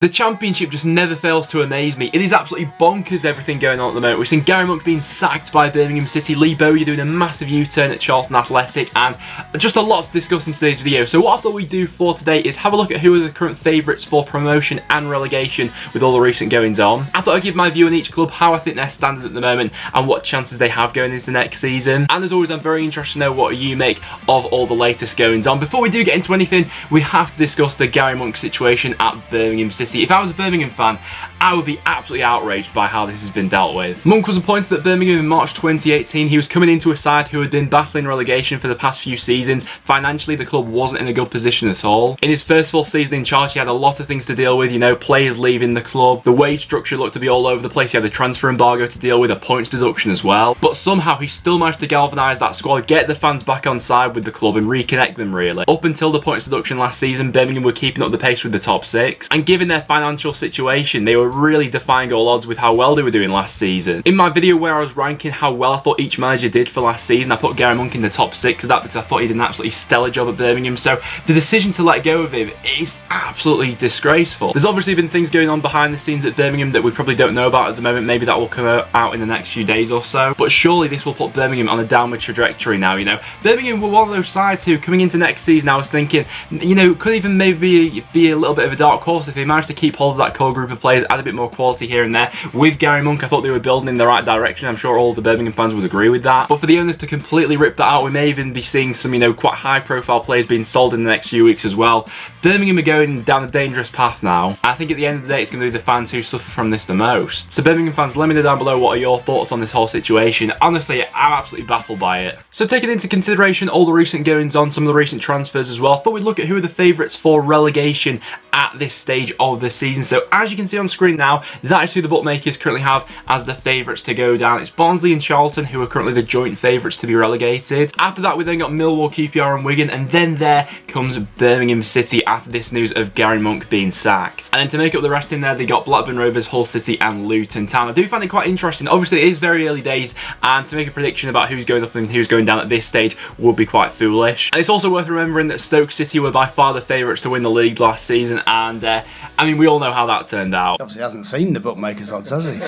The Championship just never fails to amaze me. It is absolutely bonkers everything going on at the moment. We've seen Garry Monk being sacked by Birmingham City, Lee Bowyer doing a massive U-turn at Charlton Athletic, and just a lot to discuss in today's video. So what I thought we'd do for today is have a look at who are the current favourites for promotion and relegation with all the recent goings on. I thought I'd give my view on each club, how I think they're standard at the moment, and what chances they have going into next season. And as always, I'm very interested to know what you make of all the latest goings on. Before we do get into anything, we have to discuss the Garry Monk situation at Birmingham City. If I was a Birmingham fan, I would be absolutely outraged by how this has been dealt with. Monk was appointed at Birmingham in March 2018. He was coming into a side who had been battling relegation for the past few seasons. Financially, the club wasn't in a good position at all. In his first full season in charge, he had a lot of things to deal with, you know, players leaving the club. The wage structure looked to be all over the place. He had the transfer embargo to deal with, a points deduction as well. But somehow he still managed to galvanise that squad, get the fans back on side with the club and reconnect them really. Up until the points deduction last season, Birmingham were keeping up the pace with the top six. And given their financial situation, they were really defying all odds with how well they were doing last season. In my video where I was ranking how well I thought each manager did for last season, I put Garry Monk in the top 6 of that because I thought he did an absolutely stellar job at Birmingham. So the decision to let go of him is absolutely disgraceful. There's obviously been things going on behind the scenes at Birmingham that we probably don't know about at the moment. Maybe that will come out in the next few days or so. But surely this will put Birmingham on a downward trajectory now, you know. Birmingham were one of those sides who, coming into next season, I was thinking, you know, could even maybe be a little bit of a dark horse if they managed to keep hold of that core group of players, add a bit more quality here and there. With Garry Monk, I thought they were building in the right direction. I'm sure all the Birmingham fans would agree with that. But for the owners to completely rip that out, we may even be seeing some, you know, quite high-profile players being sold in the next few weeks as well. Birmingham are going down a dangerous path now. I think at the end of the day, it's going to be the fans who suffer from this the most. So Birmingham fans, let me know down below what are your thoughts on this whole situation. Honestly, I'm absolutely baffled by it. So taking into consideration all the recent goings on, some of the recent transfers as well, I thought we'd look at who are the favourites for relegation at this stage of the season. So as you can see on screen now, that is who the bookmakers currently have as the favourites to go down. It's Barnsley and Charlton who are currently the joint favourites to be relegated. After that, we then got Millwall, QPR and Wigan, and then there comes Birmingham City after this news of Garry Monk being sacked. And then to make up the rest in there, they got Blackburn Rovers, Hull City and Luton Town. I do find it quite interesting. Obviously, it is very early days, and to make a prediction about who's going up and who's going down at this stage would be quite foolish. And it's also worth remembering that Stoke City were by far the favourites to win the league last season, and I mean, we all know how that turned out. Obviously hasn't seen the bookmakers odds, has he?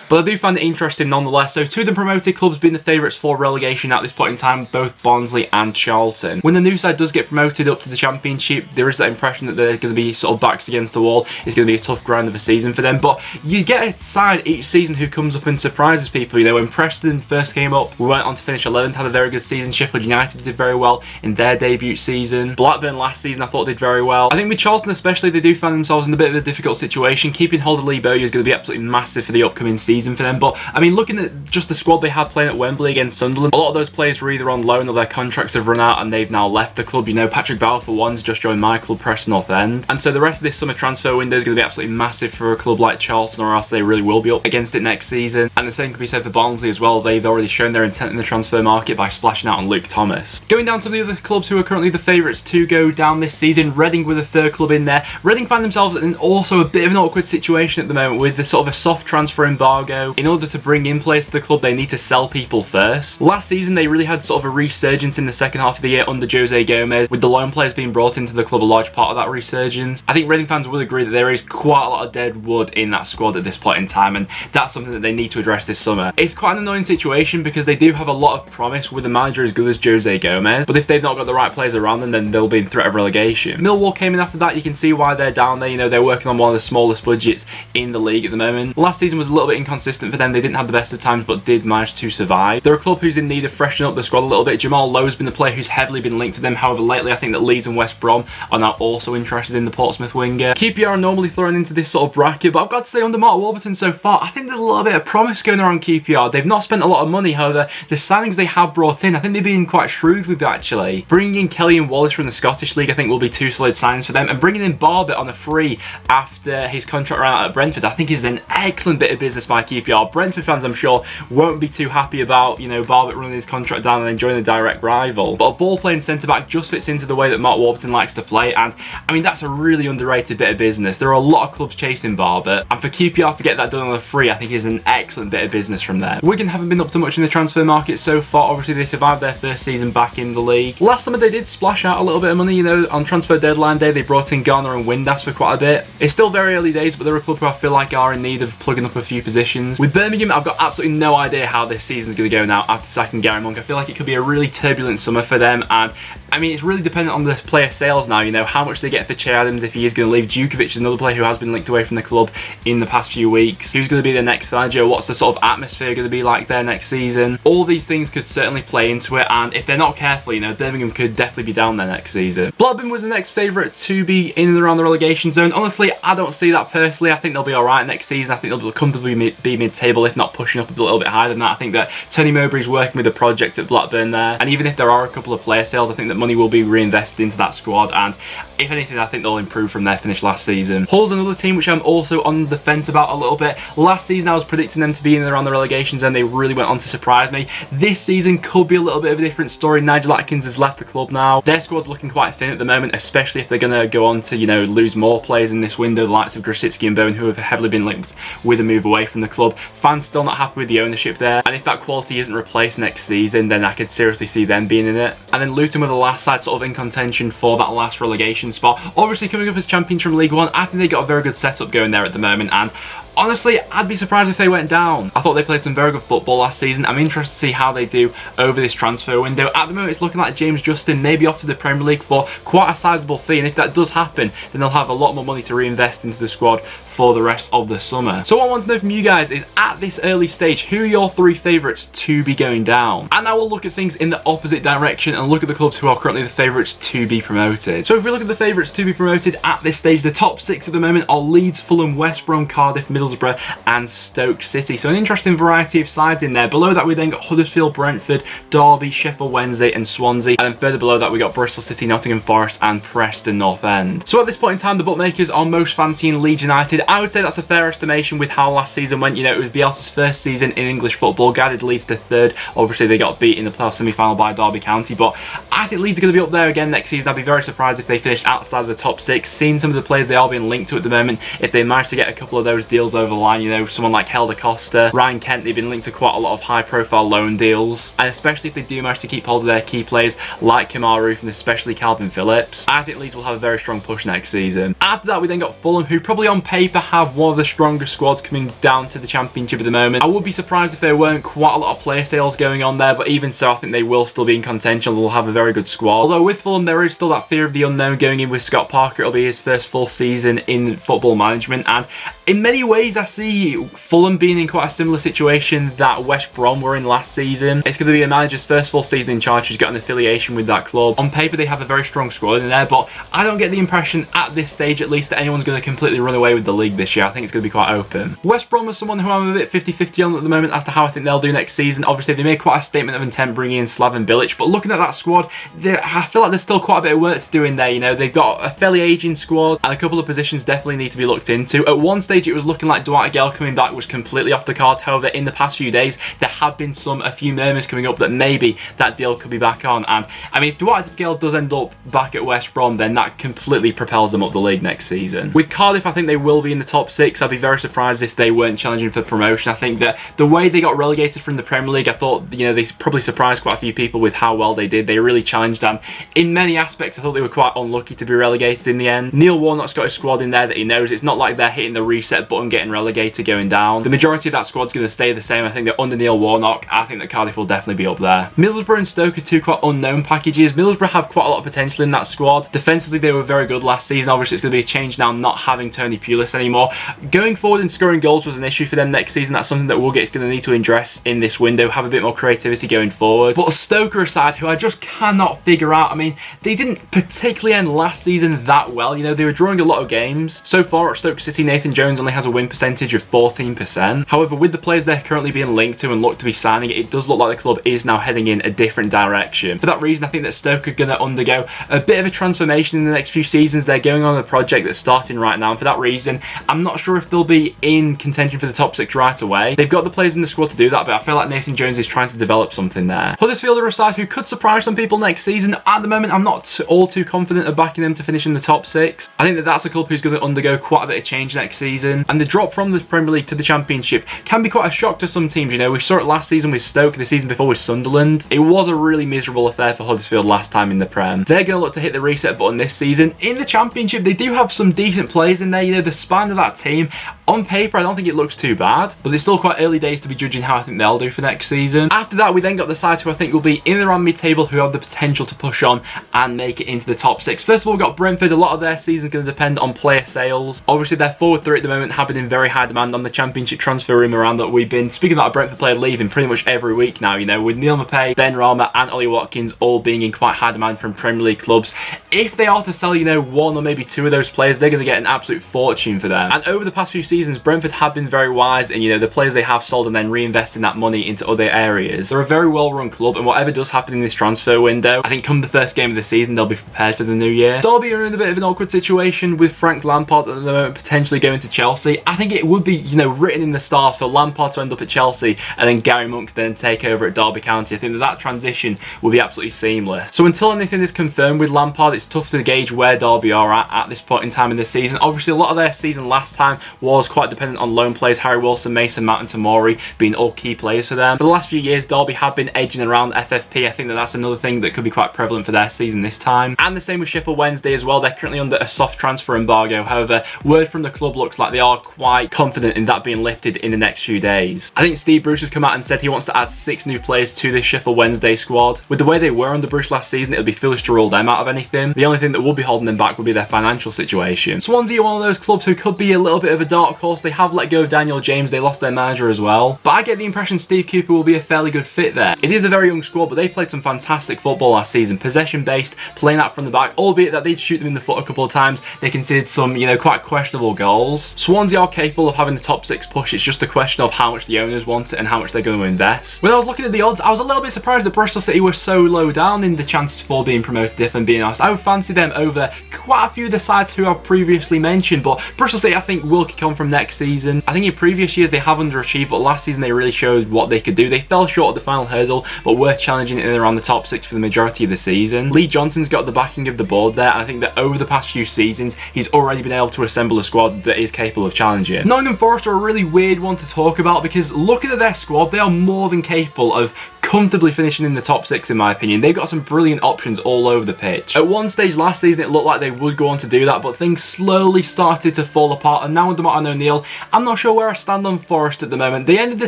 But I do find it interesting nonetheless. So two of the promoted clubs being the favourites for relegation at this point in time, both Barnsley and Charlton. When the new side does get promoted up to the Championship, there is that impression that they're going to be sort of backs against the wall. It's going to be a tough grind of a season for them. But you get a side each season who comes up and surprises people. You know, when Preston first came up, we went on to finish 11th, had a very good season. Sheffield United did very well in their debut season. Blackburn last season I thought did very well. I think with Charlton especially, they do find themselves in a bit of a difficult situation. Keeping hold of Lee Bowyer is going to be absolutely massive for the upcoming season for them. But I mean, looking at just the squad they had playing at Wembley against Sunderland, a lot of those players were either on loan or their contracts have run out and they've now left the club. You know, Patrick Bauer for one's just joined my club, Preston North End. And so the rest of this summer transfer window is going to be absolutely massive for a club like Charlton, or else they really will be up against it next season. And the same can be said for Barnsley as well. They've already shown their intent in the transfer market by splashing out on Luke Thomas. Going down to the other clubs who are currently the favourites to go down this season, Reading with a third club in there. Reading find themselves in also a bit of an awkward situation at the moment with the sort of a soft transfer embargo. In order to bring in players to the club, they need to sell people first. Last season, they really had sort of a resurgence in the second half of the year under Jose Gomez, with the loan players being brought into the club a large part of that resurgence. I think Reading fans will agree that there is quite a lot of dead wood in that squad at this point in time, and that's something that they need to address this summer. It's quite an annoying situation because they do have a lot of promise with a manager as good as Jose Gomez, but if they've not got the right players around them, then they'll be in threat of relegation. Millwall came in after that. You can see why they're down there. You know, they're working on one of the smallest budgets in the league at the moment. Last season was a little bit inconsistent for them. They didn't have the best of times, but did manage to survive. They're a club who's in need of freshening up the squad a little bit. Jamal Lowe's been the player who's heavily been linked to them. However, lately I think that Leeds and West Brom are now also interested in the Portsmouth winger. QPR are normally thrown into this sort of bracket, but I've got to say under Mark Warburton so far, I think there's a little bit of promise going around QPR. They've not spent a lot of money, however, the signings they have brought in, I think they've been quite shrewd with that actually. Bringing in Kelly and Wallace from the Scottish League I think will be two solid signings for them, and bringing in Barbet on a free after his contract ran out at Brentford I think is an excellent bit of business by my QPR. Brentford fans, I'm sure, won't be too happy about, you know, Barbitt running his contract down and enjoying the direct rival. But a ball-playing centre-back just fits into the way that Mark Warburton likes to play, and I mean, that's a really underrated bit of business. There are a lot of clubs chasing Barbitt, and for QPR to get that done on a free, I think is an excellent bit of business from them. Wigan haven't been up to much in the transfer market so far. Obviously, they survived their first season back in the league. Last summer, they did splash out a little bit of money, you know, on transfer deadline day. They brought in Garner and Windass for quite a bit. It's still very early days, but they're a club who I feel like are in need of plugging up a few positions. With Birmingham, I've got absolutely no idea how this season's going to go now after sacking Garry Monk. I feel like it could be a really turbulent summer for them, and I mean, it's really dependent on the player sales now, you know, how much they get for Che Adams if he is going to leave. Djukovic is another player who has been linked away from the club in the past few weeks. Who's going to be the next manager? What's the sort of atmosphere going to be like there next season? All these things could certainly play into it, and if they're not careful, you know, Birmingham could definitely be down there next season. Blackburn were the next favourite to be in and around the relegation zone. Honestly, I don't see that personally. I think they'll be alright next season. I think they'll comfortably be mid-table, if not pushing up a little bit higher than that. I think that Tony Mowbray's working with a project at Blackburn there, and even if there are a couple of player sales, I think that money will be reinvested into that squad, and if anything, I think they'll improve from their finish last season. Hull's another team which I'm also on the fence about a little bit. Last season I was predicting them to be in and around the relegation zone. They really went on to surprise me. This season could be a little bit of a different story. Nigel Atkins has left the club now. Their squad's looking quite thin at the moment, especially if they're going to go on to, you know, lose more players in this window, the likes of Grosicki and Bowen, who have heavily been linked with a move away from the club. Fans still not happy with the ownership there, and if that quality isn't replaced next season, then I could seriously see them being in it. And then Luton were the last side sort of in contention for that last relegation spot. Obviously coming up as champions from League One, I think they got a very good setup going there at the moment, and honestly, I'd be surprised if they went down. I thought they played some very good football last season. I'm interested to see how they do over this transfer window. At the moment, it's looking like James Justin may be off to the Premier League for quite a sizable fee, and if that does happen, then they'll have a lot more money to reinvest into the squad for the rest of the summer. So what I want to know from you guys is, at this early stage, who are your three favourites to be going down? And I will look at things in the opposite direction and look at the clubs who are currently the favourites to be promoted. So if we look at the favourites to be promoted at this stage, the top six at the moment are Leeds, Fulham, West Brom, Cardiff, Middlesbrough and Stoke City. So an interesting variety of sides in there. Below that we then got Huddersfield, Brentford, Derby, Sheffield Wednesday and Swansea. And then further below that we got Bristol City, Nottingham Forest and Preston North End. So at this point in time, the bookmakers are most fancying Leeds United. I would say that's a fair estimation with how last season went. You know, it was Bielsa's first season in English football, guided Leeds to third. Obviously they got beat in the playoff semi-final by Derby County, but I think Leeds are going to be up there again next season. I'd be very surprised if they finished outside of the top six. Seeing some of the players they are being linked to at the moment, if they manage to get a couple of those deals over the line, you know, someone like Helder Costa, Ryan Kent, they've been linked to quite a lot of high-profile loan deals, and especially if they do manage to keep hold of their key players like Kemar Roof and especially Calvin Phillips, I think Leeds will have a very strong push next season. After that, we then got Fulham, who probably on paper have one of the strongest squads coming down to the Championship at the moment. I would be surprised if there weren't quite a lot of player sales going on there, but even so, I think they will still be in contention. They'll have a very good squad. Although with Fulham, there is still that fear of the unknown going in with Scott Parker. It'll be his first full season in football management, and in many ways, I see Fulham being in quite a similar situation that West Brom were in last season. It's going to be a manager's first full season in charge who's got an affiliation with that club. On paper, they have a very strong squad in there, but I don't get the impression, at this stage at least, that anyone's going to completely run away with the league this year. I think it's going to be quite open. West Brom is someone who I'm a bit 50-50 on at the moment as to how I think they'll do next season. Obviously, they made quite a statement of intent bringing in Slaven Bilic, but looking at that squad, I feel like there's still quite a bit of work to do in there. You know, they've got a fairly aging squad, and a couple of positions definitely need to be looked into. At one stage, it was looking like Dwight Gale coming back was completely off the cards. However, in the past few days, there have been a few murmurs coming up that maybe that deal could be back on. And I mean, if Dwight Gale does end up back at West Brom, then that completely propels them up the league next season. With Cardiff, I think they will be in the top six. I'd be very surprised if they weren't challenging for promotion. I think that the way they got relegated from the Premier League, I thought, you know, they probably surprised quite a few people with how well they did. They really challenged, and in many aspects, I thought they were quite unlucky to be relegated in the end. Neil Warnock's got a squad in there that he knows. It's not like they're hitting the reset button, getting relegated, going down. The majority of that squad's going to stay the same. I think that under Neil Warnock, I think that Cardiff will definitely be up there. Middlesbrough and Stoke are two quite unknown packages. Middlesbrough have quite a lot of potential in that squad. Defensively, they were very good last season. Obviously, it's going to be a change now not having Tony Pulis anymore. Going forward and scoring goals was an issue for them next season. That's something that Woolgate's going to need to address in this window, have a bit more creativity going forward. But Stoke are a side who I just cannot figure out. I mean, they didn't particularly end last season that well. You know, they were drawing a lot of games. So far at Stoke City, Nathan Jones only has a win percentage of 14%. However, with the players they're currently being linked to and look to be signing, it does look like the club is now heading in a different direction. For that reason, I think that Stoke are going to undergo a bit of a transformation in the next few seasons. They're going on a project that's starting right now, and for that reason, I'm not sure if they'll be in contention for the top 6 right away. They've got the players in the squad to do that, but I feel like Nathan Jones is trying to develop something there. Huddersfield are a side who could surprise some people next season. At the moment, I'm not all too confident of backing them to finish in the top 6. I think that that's a club who's going to undergo quite a bit of change next season, and the drop from the Premier League to the Championship can be quite a shock to some teams. You know, we saw it last season with Stoke, the season before with Sunderland. It was a really miserable affair for Huddersfield last time in the Prem. They're going to look to hit the reset button this season. In the Championship, they do have some decent players in there. You know, the span of that team, on paper, I don't think it looks too bad, but it's still quite early days to be judging how I think they'll do for next season. After that, we then got the sides who I think will be in and around mid-table, who have the potential to push on and make it into the top 6. First of all, we've got Brentford. A lot of their season is going to depend on player sales. Obviously, their forward three at the moment have been in very high demand on the Championship transfer room around that we've been speaking about a Brentford player leaving pretty much every week now, you know, with Neil Maupay, Ben Rama and Ollie Watkins all being in quite high demand from Premier League clubs. If they are to sell, you know, one or maybe two of those players, they're going to get an absolute fortune for them. And over the past few seasons, Brentford have been very wise, and you know, the players they have sold and then reinvesting that money into other areas. They're a very well-run club, and whatever does happen in this transfer window, I think come the first game of the season, they'll be prepared for the new year. Derby are in a bit of an awkward situation with Frank Lampard at the moment potentially going to Chelsea. I think it would be, you know, written in the stars for Lampard to end up at Chelsea and then Garry Monk then take over at Derby County. I think that transition will be absolutely seamless. So until anything is confirmed with Lampard, it's tough to gauge where Derby are at this point in time in the season. Obviously, a lot of their season last time was quite dependent on loan players, Harry Wilson, Mason Mount and Tomori being all key players for them. For the last few years, Derby have been edging around FFP. I think that that's another thing that could be quite prevalent for their season this time. And the same with Sheffield Wednesday as well. They're currently under a soft transfer embargo. However, word from the club looks like they are quite confident in that being lifted in the next few days. I think Steve Bruce has come out and said he wants to add 6 new players to this Sheffield Wednesday squad. With the way they were under Bruce last season, it would be foolish to rule them out of anything. The only thing that will be holding them back would be their financial situation. Swansea are one of those clubs who could be a little bit of a dark horse. They have let go of Daniel James. They lost their manager as well. But I get the impression Steve Cooper will be a fairly good fit there. It is a very young squad, but they played some fantastic football last season. Possession-based, playing out from the back, albeit that they did shoot them in the foot a couple of times. They conceded some, you know, quite questionable goals. Swansea are capable of having the top 6 push. It's just a question of how much the owners want it and how much they're going to invest. When I was looking at the odds, I was a little bit surprised that Bristol City were so low down in the chances for being promoted, if I'm being honest. I would fancy them over quite a few of the sides who I've previously mentioned, but Bristol City I think will kick on from next season. I think in previous years they have underachieved, but last season they really showed what they could do. They fell short of the final hurdle, but were challenging in and around the top 6 for the majority of the season. Lee Johnson's got the backing of the board there, and I think that over the past few seasons he's already been able to assemble a squad that is capable of challenging. Nottingham Forest are a really weird one to talk about because looking at their squad, they are more than capable of comfortably finishing in the top 6 in my opinion. They've got some brilliant options all over the pitch. At one stage last season it looked like they would go on to do that, but things slowly started to fall apart, and now under Martin O'Neill, I'm not sure where I stand on Forest at the moment. They ended the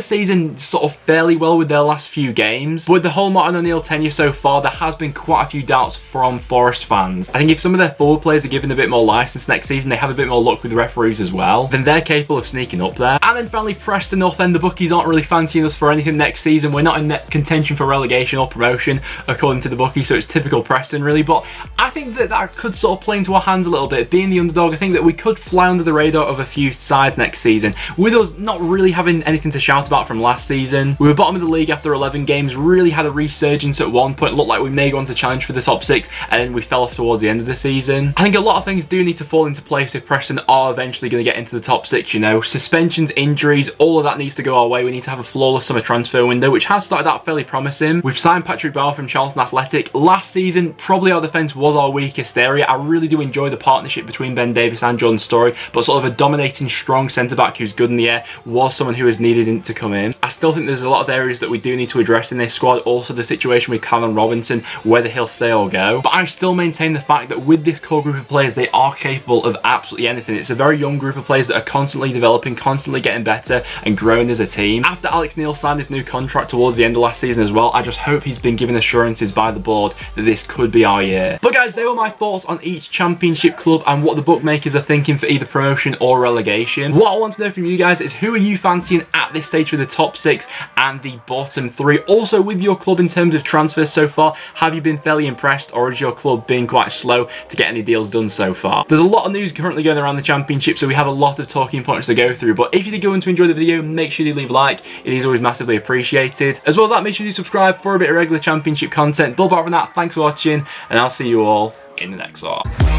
season sort of fairly well with their last few games, but with the whole Martin O'Neill tenure so far, there has been quite a few doubts from Forest fans. I think if some of their forward players are given a bit more license next season, they have a bit more luck with the referees as well, then they're capable of sneaking up there. And then finally Preston North End, the bookies aren't really fancying us for anything next season. We're not in contention for relegation or promotion according to the bookies, so it's typical Preston really, but I think that that could sort of play into our hands a little bit. Being the underdog, I think that we could fly under the radar of a few sides next season, with us not really having anything to shout about from last season. We were bottom of the league after 11 games, really had a resurgence at one point, looked like we may go on to challenge for the top 6, and then we fell off towards the end of the season. I think a lot of things do need to fall into place if Preston are eventually going to get into the top 6, you know. Suspensions, injuries, all of that needs to go our way. We need to have a flawless summer transfer window, which has started out fairly promising. We've signed Patrick Bauer from Charlton Athletic. Last season, probably our defence was our weakest area. I really do enjoy the partnership between Ben Davies and Jordan Storey, but sort of a dominating, strong centre-back who's good in the air was someone who is needed to come in. I still think there's a lot of areas that we do need to address in this squad. Also, the situation with Callum Robinson, whether he'll stay or go. But I still maintain the fact that with this core group of players, they are capable of absolutely anything. It's a very young group of players that are constantly developing, constantly getting better and growing as a team. After Alex Neil signed his new contract towards the end of last season, season as well. I just hope he's been given assurances by the board that this could be our year. But guys, they were my thoughts on each championship club and what the bookmakers are thinking for either promotion or relegation. What I want to know from you guys is who are you fancying at this stage for the top 6 and the bottom 3? Also with your club in terms of transfers so far, have you been fairly impressed or has your club been quite slow to get any deals done so far? There's a lot of news currently going around the championship, so we have a lot of talking points to go through, but if you did go on to enjoy the video, make sure you leave a like. It is always massively appreciated. As well as that, make sure you subscribe for a bit of regular championship content. But apart from that, thanks for watching and I'll see you all in the next one.